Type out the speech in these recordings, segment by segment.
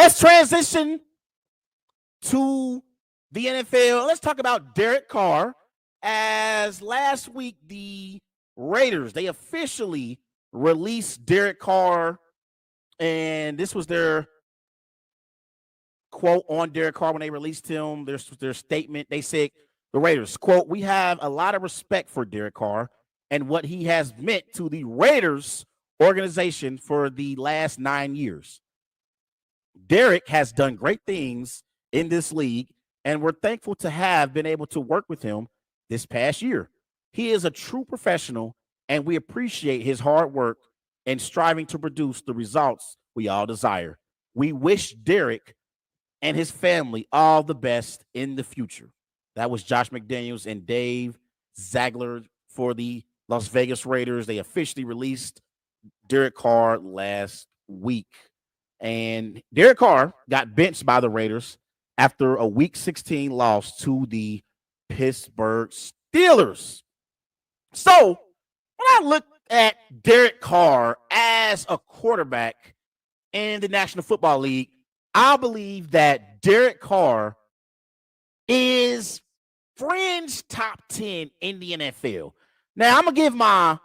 Let's transition to the NFL. Let's talk about Derek Carr. As last week, the Raiders, they officially released Derek Carr, and this was their quote on Derek Carr when they released him. Their statement. They said, the Raiders, quote, "We have a lot of respect for Derek Carr and what he has meant to the Raiders organization for the last 9 years. Derek has done great things in this league, and we're thankful to have been able to work with him this past year. He is a true professional, and we appreciate his hard work and striving to produce the results we all desire. We wish Derek and his family all the best in the future." That was Josh McDaniels and Dave Ziegler for the Las Vegas Raiders. They officially released Derek Carr last week. And Derek Carr got benched by the Raiders after a Week 16 loss to the Pittsburgh Steelers. So when I look at Derek Carr as a quarterback in the National Football League, I believe that Derek Carr is fringe top 10 in the NFL. Now, I'm going to give my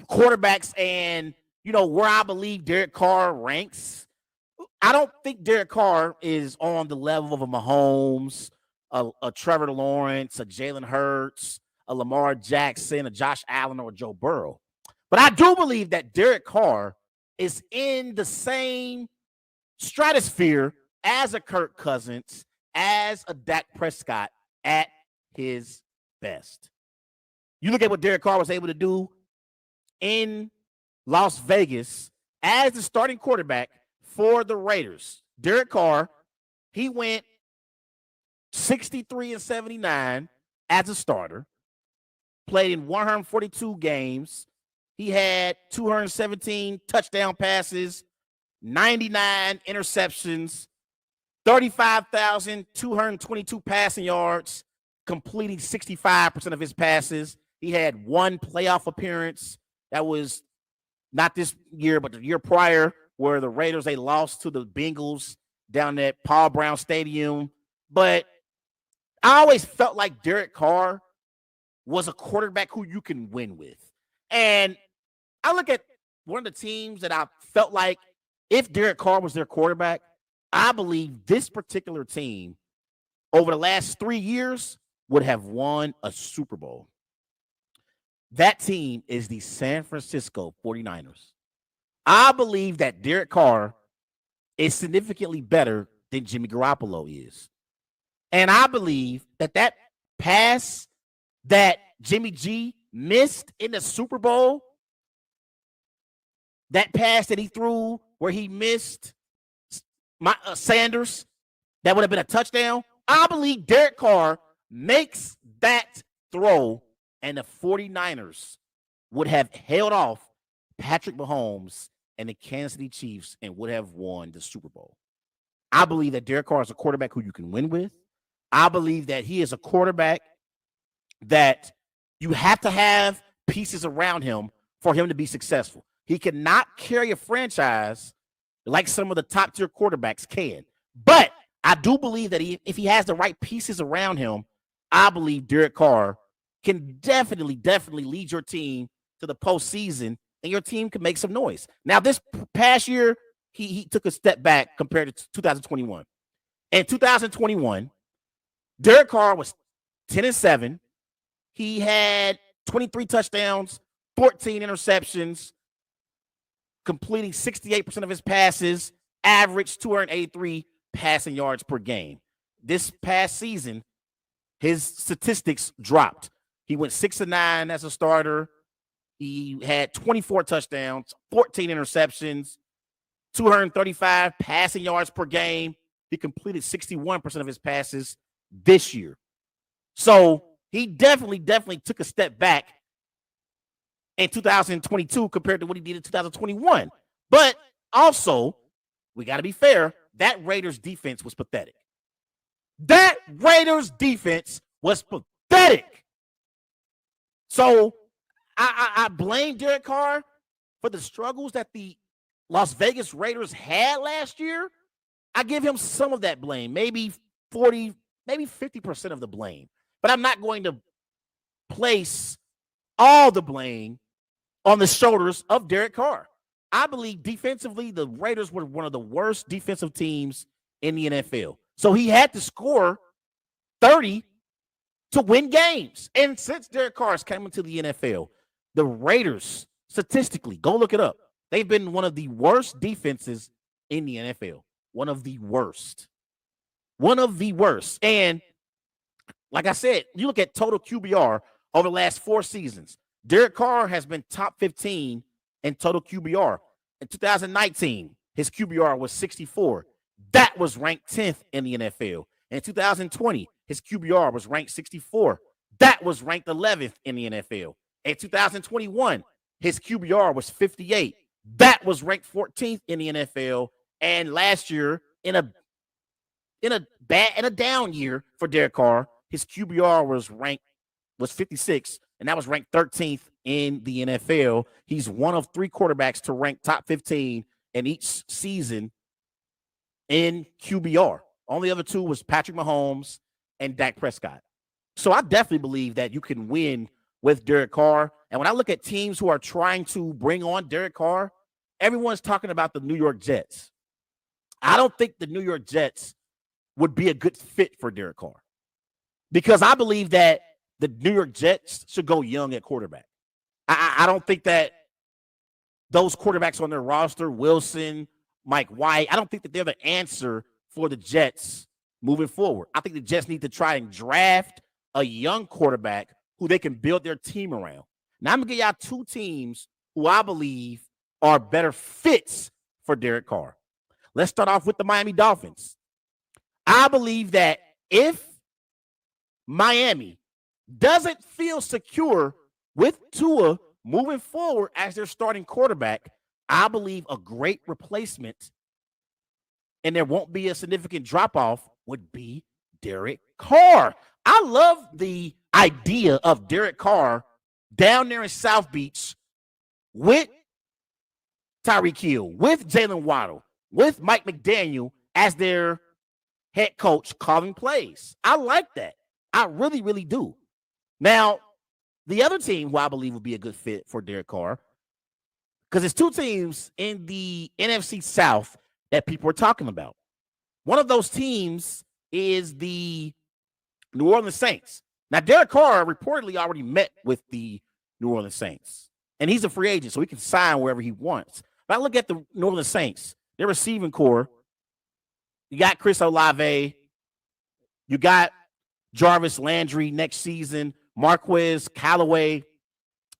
quarterbacks and, where I believe Derek Carr ranks. I don't think Derek Carr is on the level of a Mahomes, a Trevor Lawrence, a Jalen Hurts, a Lamar Jackson, a Josh Allen, or a Joe Burrow. But I do believe that Derek Carr is in the same stratosphere as a Kirk Cousins, as a Dak Prescott at his best. You look at what Derek Carr was able to do in Las Vegas as the starting quarterback for the Raiders. Derek Carr, he went 63-79 as a starter, played in 142 games. He had 217 touchdown passes, 99 interceptions, 35,222 passing yards, completing 65% of his passes. He had one playoff appearance. That was not this year, but the year prior, where the Raiders, they lost to the Bengals down at Paul Brown Stadium. But I always felt like Derek Carr was a quarterback who you can win with. And I look at one of the teams that I felt like if Derek Carr was their quarterback, I believe this particular team over the last 3 years would have won a Super Bowl. That team is the San Francisco 49ers. I believe that Derek Carr is significantly better than Jimmy Garoppolo is. And I believe that that pass that Jimmy G missed in the Super Bowl, that pass that he threw where he missed Sanders, that would have been a touchdown. I believe Derek Carr makes that throw, and the 49ers would have held off Patrick Mahomes and the Kansas City Chiefs and would have won the Super Bowl. I believe that Derek Carr is a quarterback who you can win with. I believe that he is a quarterback that you have to have pieces around him for him to be successful. He cannot carry a franchise like some of the top-tier quarterbacks can. But I do believe that if he has the right pieces around him, I believe Derek Carr can definitely lead your team to the postseason, and your team can make some noise. Now, this past year, he took a step back compared to 2021. In 2021, Derek Carr was 10-7. He had 23 touchdowns, 14 interceptions, completing 68% of his passes, averaged 283 passing yards per game. This past season, his statistics dropped. He went 6-9 as a starter. He had 24 touchdowns, 14 interceptions, 235 passing yards per game. He completed 61% of his passes this year. So he definitely took a step back in 2022 compared to what he did in 2021. But also, we got to be fair, that Raiders defense was pathetic. That Raiders defense was pathetic. So I blame Derek Carr for the struggles that the Las Vegas Raiders had last year, I give him some of that blame, maybe 40, maybe 50% of the blame. But I'm not going to place all the blame on the shoulders of Derek Carr. I believe defensively, the Raiders were one of the worst defensive teams in the NFL. So he had to score 30 to win games. And since Derek Carr has come into the NFL, the Raiders, statistically, go look it up, they've been one of the worst defenses in the NFL. One of the worst. One of the worst. And like I said, you look at total QBR over the last 4 seasons. Derek Carr has been top 15 in total QBR. In 2019, his QBR was 64. That was ranked 10th in the NFL. In 2020, his QBR was ranked 64. That was ranked 11th in the NFL. In 2021, his QBR was 58. That was ranked 14th in the NFL. And last year, in a down year for Derek Carr, his QBR was 56, and that was ranked 13th in the NFL. He's one of 3 quarterbacks to rank top 15 in each season in QBR. Only other 2 was Patrick Mahomes and Dak Prescott. So I definitely believe that you can win with Derek Carr. And when I look at teams who are trying to bring on Derek Carr, everyone's talking about the New York Jets. I don't think the New York Jets would be a good fit for Derek Carr because I believe that the New York Jets should go young at quarterback. I don't think that those quarterbacks on their roster, Wilson, Mike White, I don't think that they're the answer for the Jets moving forward. I think the Jets need to try and draft a young quarterback who they can build their team around. Now, I'm going to give y'all 2 teams who I believe are better fits for Derek Carr. Let's start off with the Miami Dolphins. I believe that if Miami doesn't feel secure with Tua moving forward as their starting quarterback, I believe a great replacement, and there won't be a significant drop-off, would be Derek Carr. I love the idea of Derek Carr down there in South Beach with Tyreek Hill, with Jalen Waddle, with Mike McDaniel as their head coach calling plays. I like that. I really, really do. Now, the other team who I believe would be a good fit for Derek Carr, because there's 2 teams in the NFC South that people are talking about. One of those teams is the New Orleans Saints. Now, Derek Carr reportedly already met with the New Orleans Saints, and he's a free agent, so he can sign wherever he wants. But I look at the New Orleans Saints, their receiving core. You got Chris Olave. You got Jarvis Landry next season, Marquez Callaway,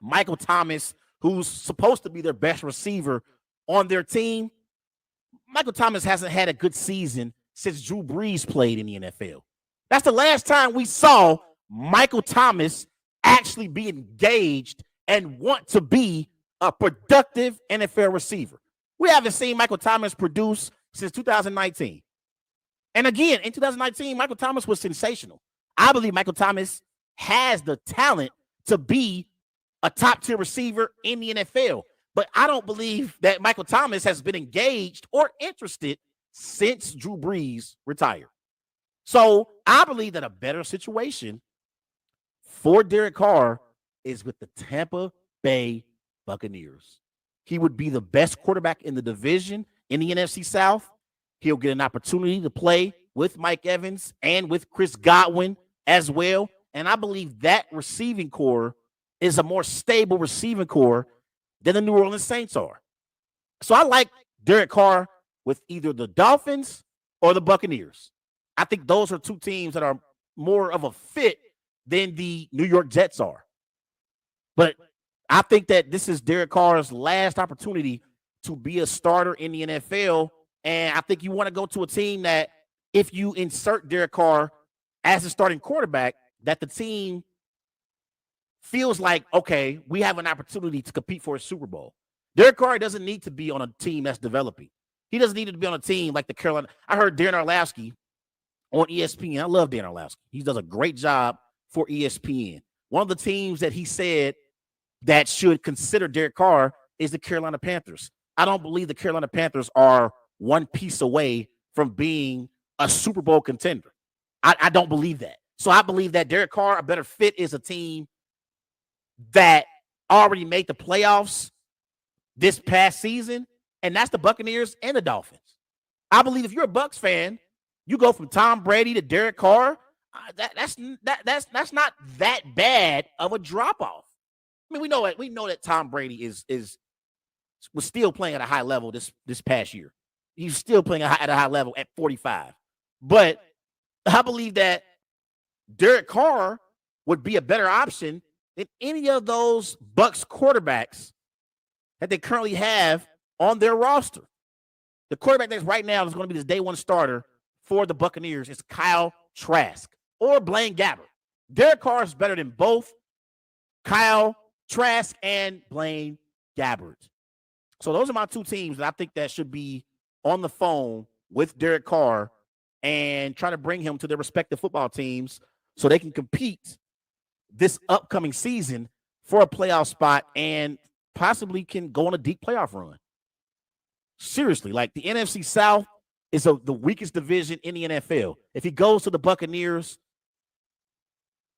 Michael Thomas, who's supposed to be their best receiver on their team. Michael Thomas hasn't had a good season since Drew Brees played in the NFL. That's the last time we saw Michael Thomas actually be engaged and want to be a productive NFL receiver. We haven't seen Michael Thomas produce since 2019. And again, in 2019, Michael Thomas was sensational. I believe Michael Thomas has the talent to be a top-tier receiver in the NFL. But I don't believe that Michael Thomas has been engaged or interested since Drew Brees retired. So I believe that a better situation for Derek Carr is with the Tampa Bay Buccaneers. He would be the best quarterback in the division in the NFC South. He'll get an opportunity to play with Mike Evans and with Chris Godwin as well. And I believe that receiving core is a more stable receiving core than the New Orleans Saints are. So I like Derek Carr with either the Dolphins or the Buccaneers. I think those are 2 teams that are more of a fit than the New York Jets are. But I think that this is Derek Carr's last opportunity to be a starter in the NFL. And I think you want to go to a team that if you insert Derek Carr as a starting quarterback, that the team feels like, okay, we have an opportunity to compete for a Super Bowl. Derek Carr doesn't need to be on a team that's developing. He doesn't need to be on a team like the Carolina. I heard Darren Orlovsky on ESPN. I love Darren Orlovsky. He does a great job for ESPN. One of the teams that he said that should consider Derek Carr is the Carolina Panthers. I don't believe the Carolina Panthers are one piece away from being a Super Bowl contender. I don't believe that. So I believe that Derek Carr, a better fit, is a team that already made the playoffs this past season, and that's the Buccaneers and the Dolphins. I believe if you're a Bucs fan, you go from Tom Brady to Derek Carr. That's not that bad of a drop off. I mean, we know that Tom Brady was still playing at a high level this past year. He's still playing at a high level at 45. But I believe that Derek Carr would be a better option than any of those Bucs quarterbacks that they currently have on their roster. The quarterback that's right now is going to be the day one starter for the Buccaneers is Kyle Trask or Blaine Gabbert. Derek Carr is better than both Kyle Trask and Blaine Gabbert. So those are my two teams that I think that should be on the phone with Derek Carr and try to bring him to their respective football teams so they can compete this upcoming season for a playoff spot and possibly can go on a deep playoff run. Seriously, like the NFC South is the weakest division in the NFL. If he goes to the Buccaneers,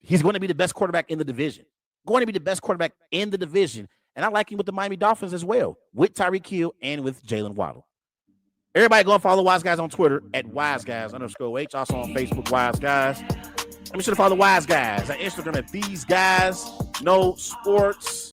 he's going to be the best quarterback in the division. Going to be the best quarterback in the division. And I like him with the Miami Dolphins as well, with Tyreek Hill and with Jalen Waddle. Everybody go and follow Wise Guys on Twitter at WiseGuys_H. Also on Facebook, Wise Guys. And be sure to follow Wise Guys on Instagram at These Guys Know Sports.